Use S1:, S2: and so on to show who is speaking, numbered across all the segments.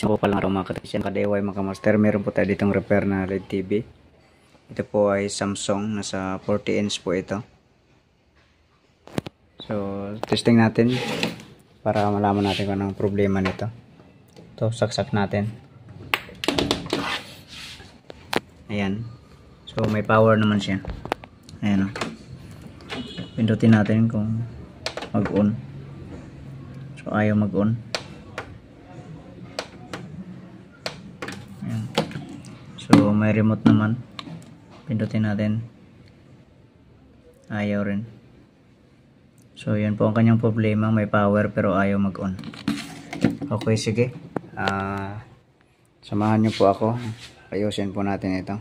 S1: ko palang araw mga katisyan, ka-DIY mga master. Meron po tayo ditong repair na LED TV. Ito po ay Samsung, nasa 40 inch po ito. So testing natin para malaman natin kung anong problema nito. Ito, saksak natin. Ayan. So may power naman siya. Ayan o. Pindutin natin kung mag-on. So ayaw mag-on. Ayan. So may remote naman. Pindutin natin. Ayaw rin. So yan po ang kanyang problema. May power pero ayaw mag-on. Okay, sige. Samahan niyo po ako. Ayusin po natin ito.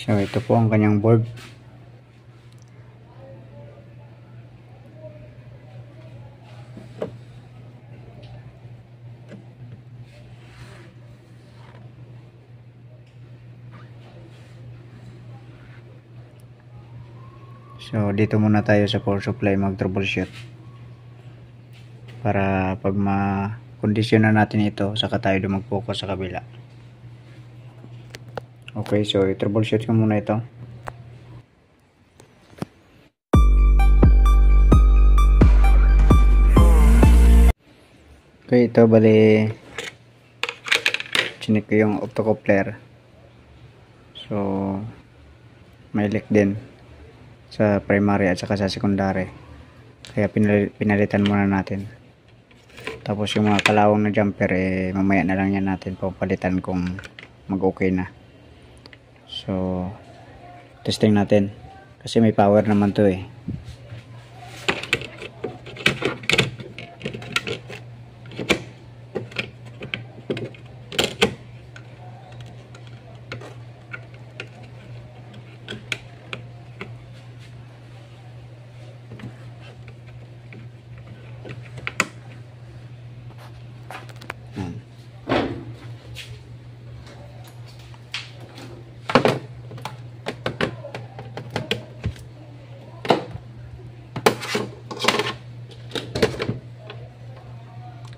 S1: So ito po ang kanyang board. So dito muna tayo sa power supply mag troubleshoot. Para pag ma-kondisyon na natin ito, saka tayo mag-focus sa kabila. Okay, so i-troubleshoot ko muna ito. Okay, ito bali chinik ko yung optocoupler. So may leak din sa primary at saka sa secondary. Kaya pinalitan muna natin. Tapos yung mga kalawang na jumper mamaya na lang yan natin papalitan kung mag-okay na. So testing natin kasi may power naman to .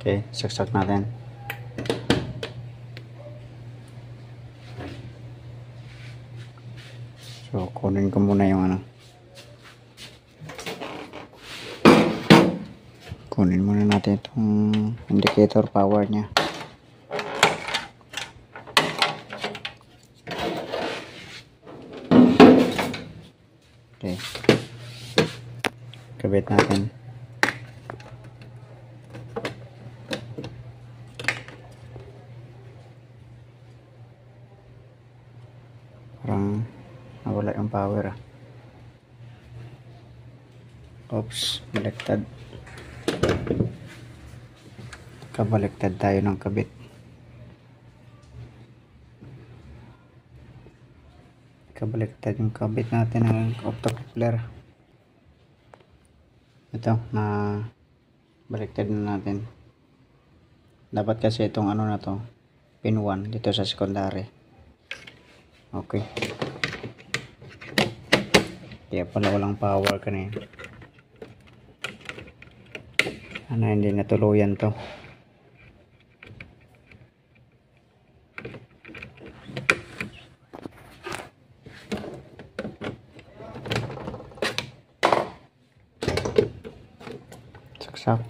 S1: Okay, saksak natin. So kunin ko muna yung kunin muna natin itong indicator power nya. Okay, kabit natin. Parang nawala yung power . Oops, baliktad. Kabaliktad tayo ng kabit. Kabaliktad yung kabit natin ng optocoupler. Ito, na baliktad na natin. Dapat kasi itong na to, pin 1 dito sa secondary. Okay. Kaya pala walang power kanina. Hindi natuluyan to. Saksak.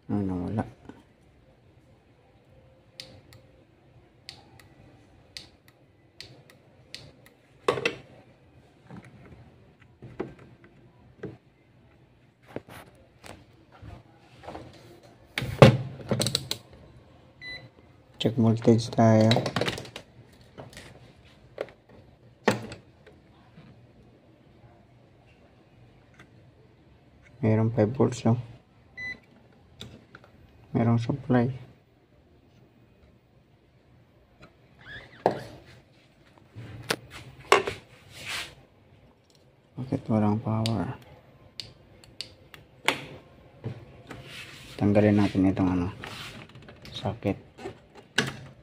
S1: Wala. Check voltage tayo. Mayroong 5 volts, no? Mayroong supply. Bakit walang power? Tanggalin natin itong socket.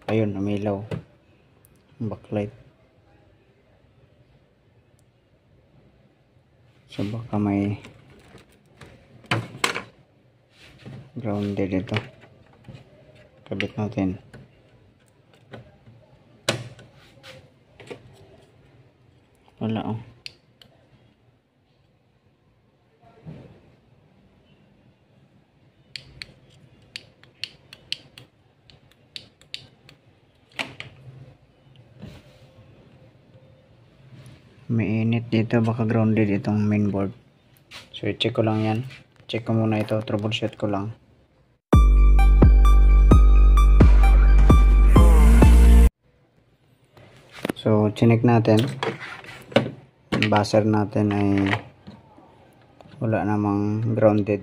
S1: Ayun, umilaw. Backlight. So baka may grounded ito. Kabit natin. Wala, oh. May init dito, baka grounded itong mainboard. So i-check ko lang yan. Check ko muna ito, troubleshoot ko lang. So chinek natin. Yung buzzer natin ay wala namang grounded,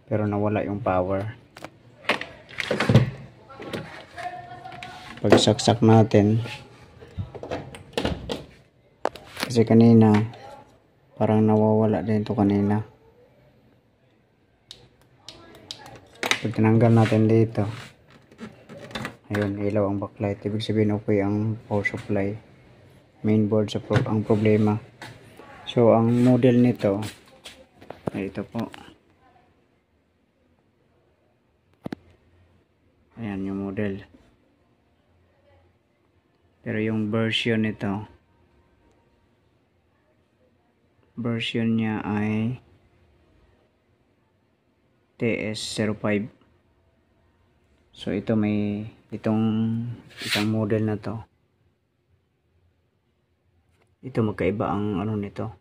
S1: pero nawala yung power. Pag saksak natin, kasi kanina parang nawawala din ito kanina. Pag tinanggal natin dito, ayun, ilaw ang backlight. Ibig sabihin okay ang power supply. Mainboard ang problema. So ang model nito ay ito po. Ayan yung model. Pero yung version nito, version niya ay TS05. So ito may itong isang model na to. Ito magkaiba ang nito.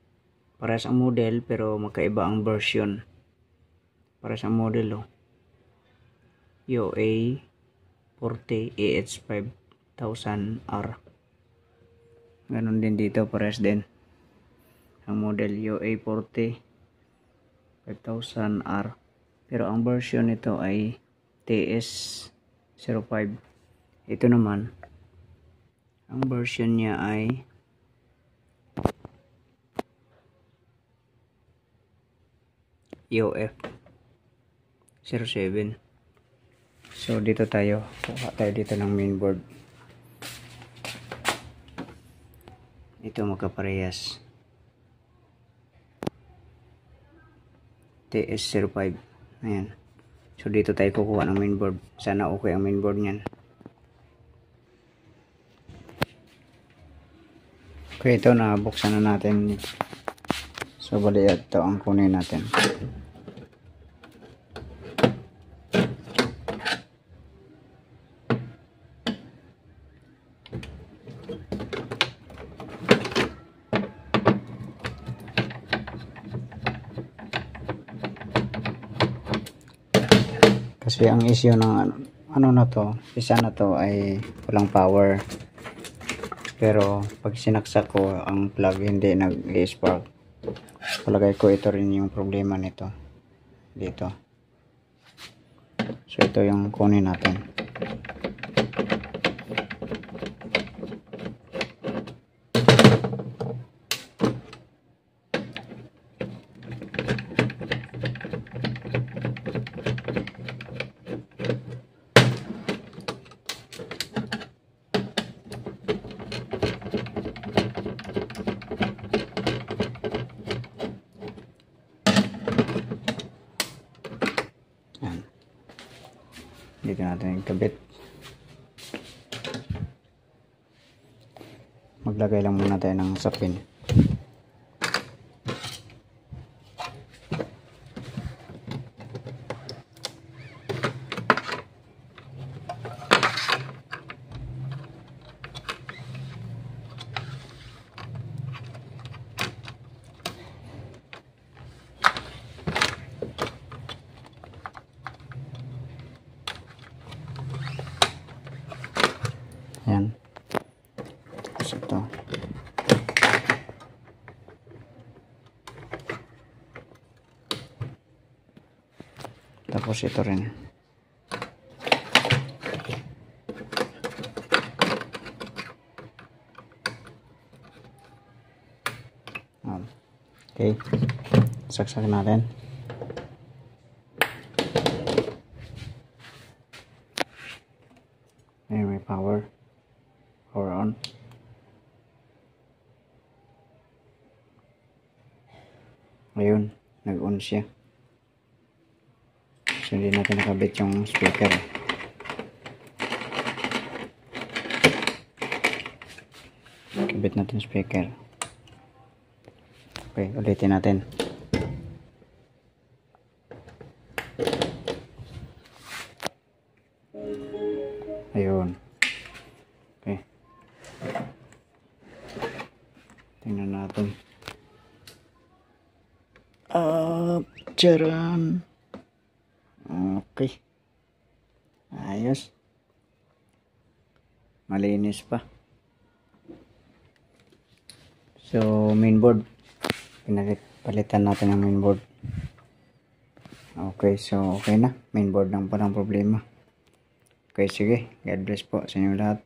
S1: Parehas ang model pero magkaiba ang version. Parehas ang model, oh. UA40 AH5000R. Ganon din dito, parehas din. Ang model UA40 5000R, pero ang version nito ay TS05. Ito naman, ang version niya ay UF07. So dito tayo, kuha tayo dito ng mainboard. Ito magkaparehas, TS05. Ayan. So dito tayo kukuha ng mainboard. Sana okay ang mainboard niyan. Okay, ito na buksan na natin. So bali ito ang kunin natin. Kasi ang issue ng na to, isa na to ay walang power. Pero pag sinaksak ko ang plug, hindi nag-spark. Palagay ko ito rin yung problema nito dito. So ito yung kunin natin. Dito natin ikabit. Maglagay lang muna tayo ng sapin. Ayan. Tapos ito. Tapos ito rin. Okay. Saksak natin. Ayun, may power. Power on. Ayun, nag-on siya. So, hindi natin nakabit yung speaker. Kabit natin yung speaker. Okay, ulitin natin. Ayun. Okay. Tingnan natin. Charan. Okay. Ayos. Malinis pa. So, mainboard. Palitan natin ang mainboard. Okay, so okay na. Mainboard lang palang problema. Okay, sige. God bless po sa inyo lahat.